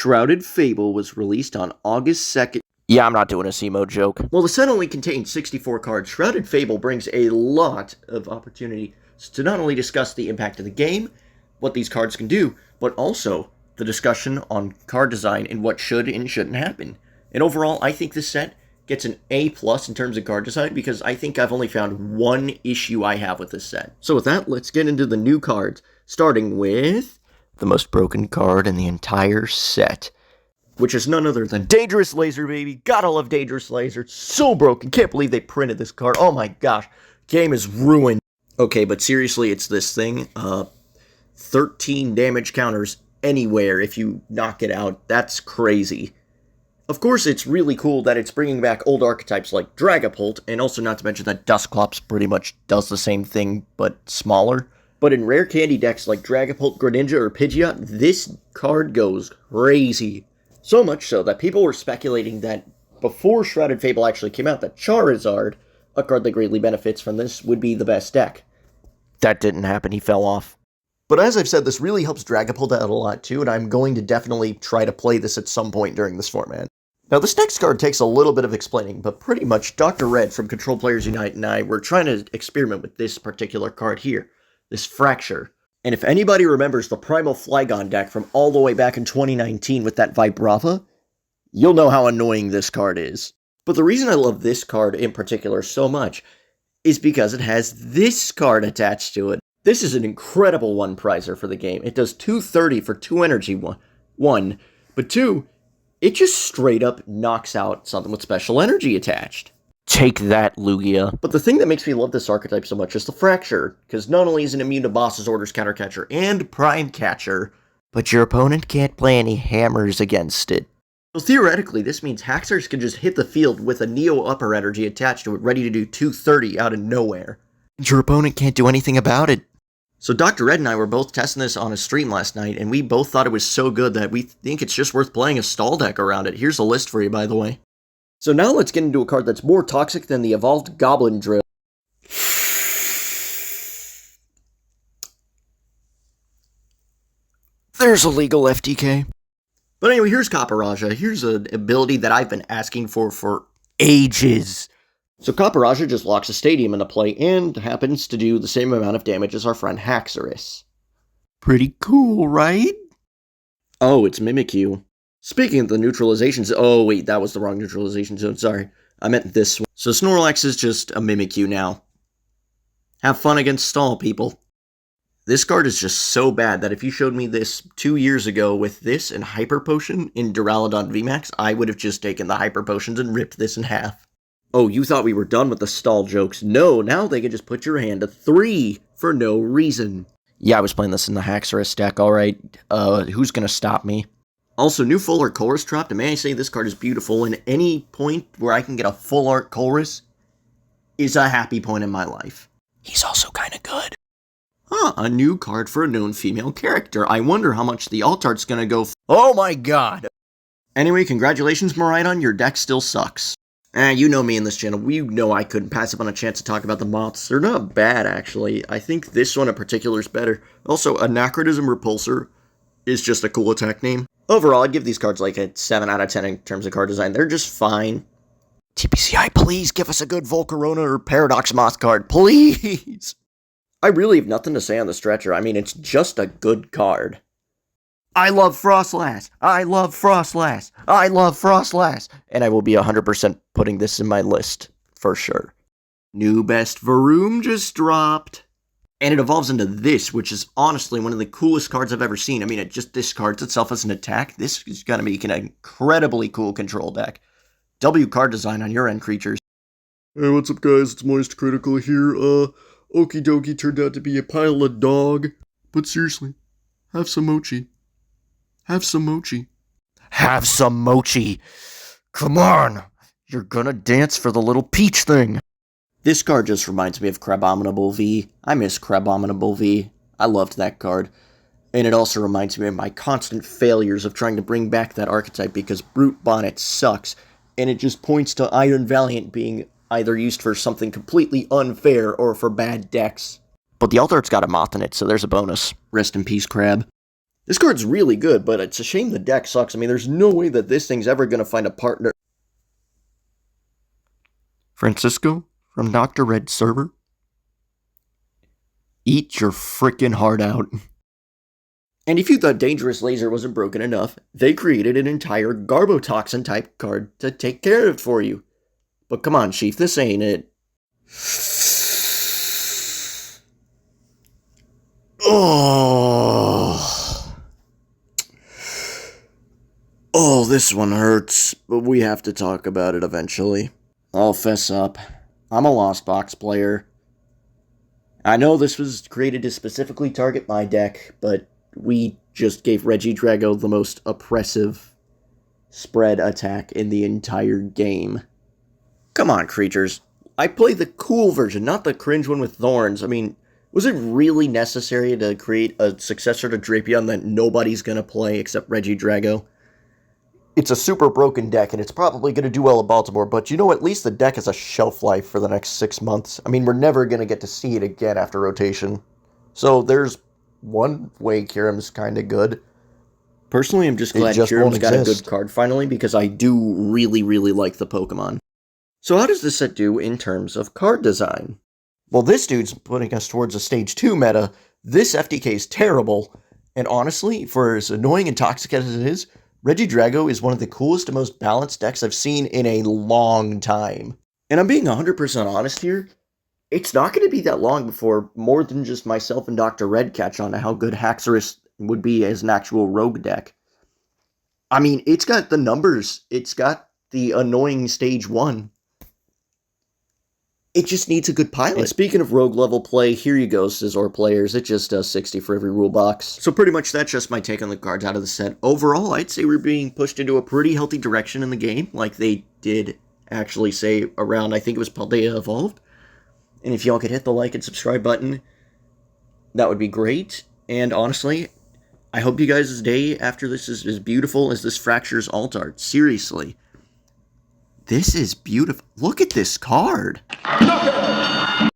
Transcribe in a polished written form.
Shrouded Fable was released on August 2nd. Yeah, I'm not doing a CMO joke. While the set only contains 64 cards, Shrouded Fable brings a lot of opportunity to not only discuss the impact of the game, what these cards can do, but also the discussion on card design and what should and shouldn't happen. And overall, I think this set gets an A+ in terms of card design because I think I've only found one issue I have with this set. So with that, let's get into the new cards, starting with the most broken card in the entire set, which is none other than Dangerous Laser, baby. Gotta love Dangerous Laser. It's so broken. Can't believe they printed this card. Oh my gosh. Game is ruined. Okay, but seriously, it's this thing. 13 damage counters anywhere if you knock it out. That's crazy. Of course, it's really cool that it's bringing back old archetypes like Dragapult, and also not to mention that Dusknoir pretty much does the same thing, but smaller. But in rare candy decks like Dragapult, Greninja, or Pidgeot, this card goes crazy. So much so that people were speculating that before Shrouded Fable actually came out, that Charizard, a card that greatly benefits from this, would be the best deck. That didn't happen, he fell off. But as I've said, this really helps Dragapult out a lot too, and I'm going to definitely try to play this at some point during this format. Now, this next card takes a little bit of explaining, but pretty much Dr. Red from Control Players Unite and I were trying to experiment with this particular card here, this Fracture. And if anybody remembers the Primal Flygon deck from all the way back in 2019 with that Vibrava, you'll know how annoying this card is. But the reason I love this card in particular so much is because it has this card attached to it. This is an incredible one-prizer for the game. It does 230 for 2 energy, one, but 2, it just straight up knocks out something with special energy attached. Take that, Lugia. But the thing that makes me love this archetype so much is the Fracture, because not only is it immune to Boss's Orders, Counter Catcher, and Prime Catcher, but your opponent can't play any hammers against it. So theoretically, this means Haxorus can just hit the field with a Neo Upper Energy attached to it, ready to do 230 out of nowhere. And your opponent can't do anything about it. So Dr. Red and I were both testing this on a stream last night, and we both thought it was so good that we think it's just worth playing a stall deck around it. Here's a list for you, by the way. So now let's get into a card that's more toxic than the Evolved Goblin Drill. There's a legal FTK. But anyway, here's Caparajah. Here's an ability that I've been asking for ages. So Caparajah just locks a stadium into play and happens to do the same amount of damage as our friend Haxorus. Pretty cool, right? Oh, it's Mimikyu. Speaking of the neutralizations, oh wait, that was the wrong neutralization zone, sorry. I meant this one. So Snorlax is just a Mimikyu now. Have fun against Stall, people. This card is just so bad that if you showed me this 2 years ago with this and Hyper Potion in Duraludon VMAX, I would have just taken the Hyper Potions and ripped this in half. Oh, you thought we were done with the stall jokes. No, now they can just put your hand to 3 for no reason. Yeah, I was playing this in the Haxorus deck, alright. Who's gonna stop me? Also, new Full Art Colress dropped, and may I say this card is beautiful, and any point where I can get a Full Art Colress is a happy point in my life. He's also kinda good. Huh, a new card for a known female character. I wonder how much the alt art's gonna go Oh my god! Anyway, congratulations, Miraidon, your deck still sucks. You know me in this channel, we know I couldn't pass up on a chance to talk about the Moths. They're not bad, actually. I think this one in particular is better. Also, Anachronism Repulsor is just a cool attack name. Overall, I'd give these cards like a 7 out of 10 in terms of card design. They're just fine. TPCI, please give us a good Volcarona or Paradox Moth card, please! I really have nothing to say on the stretcher. I mean, it's just a good card. I love Frostlass! I love Frostlass! I love Frostlass! And I will be 100% putting this in my list, for sure. New Best Varoom just dropped. And it evolves into this, which is honestly one of the coolest cards I've ever seen. I mean, it just discards itself as an attack. This is going to make an incredibly cool control deck. W card design on your end, creatures. Hey, what's up, guys? It's Moist Critical here. Okidogi turned out to be a pile of dog. But seriously, have some mochi. Have some mochi. Have some mochi. Come on. You're gonna dance for the little peach thing. This card just reminds me of Crabominable V. I miss Crabominable V. I loved that card. And it also reminds me of my constant failures of trying to bring back that archetype because Brute Bonnet sucks. And it just points to Iron Valiant being either used for something completely unfair or for bad decks. But the alt art's got a Moth in it, so there's a bonus. Rest in peace, Crab. This card's really good, but it's a shame the deck sucks. I mean, there's no way that this thing's ever going to find a partner. Francisco from Dr. Red server? Eat your frickin' heart out. And if you thought Dangerous Laser wasn't broken enough, they created an entire Garbotoxin type card to take care of it for you. But come on, Chief, this ain't it. Oh. Oh, this one hurts, but we have to talk about it eventually. I'll fess up. I'm a Lost Box player. I know this was created to specifically target my deck, but we just gave Regidrago the most oppressive spread attack in the entire game. Come on, creatures. I played the cool version, not the cringe one with thorns. I mean, was it really necessary to create a successor to Drapion that nobody's gonna play except Regidrago? It's a super broken deck, and it's probably going to do well at Baltimore, but you know, at least the deck has a shelf life for the next 6 months. I mean, we're never going to get to see it again after rotation. So there's one way Kyurem's kind of good. Personally, I'm just glad Kyurem's got a good card finally, because I do really, really like the Pokemon. So how does this set do in terms of card design? Well, this dude's putting us towards a Stage 2 meta. This FTK is terrible, and honestly, for as annoying and toxic as it is, Regidrago is one of the coolest and most balanced decks I've seen in a long time. And I'm being 100% honest here, it's not going to be that long before more than just myself and Dr. Red catch on to how good Haxorus would be as an actual rogue deck. I mean, it's got the numbers, it's got the annoying Stage 1. It just needs a good pilot. And speaking of rogue level play, here you go, Scizor players. It just does 60 for every rule box. So pretty much that's just my take on the cards out of the set. Overall, I'd say we're being pushed into a pretty healthy direction in the game, like they did actually say around, I think it was Paldea Evolved. And if y'all could hit the like and subscribe button, that would be great. And honestly, I hope you guys' day after this is as beautiful as this Fractures alt art. Seriously. This is beautiful. Look at this card.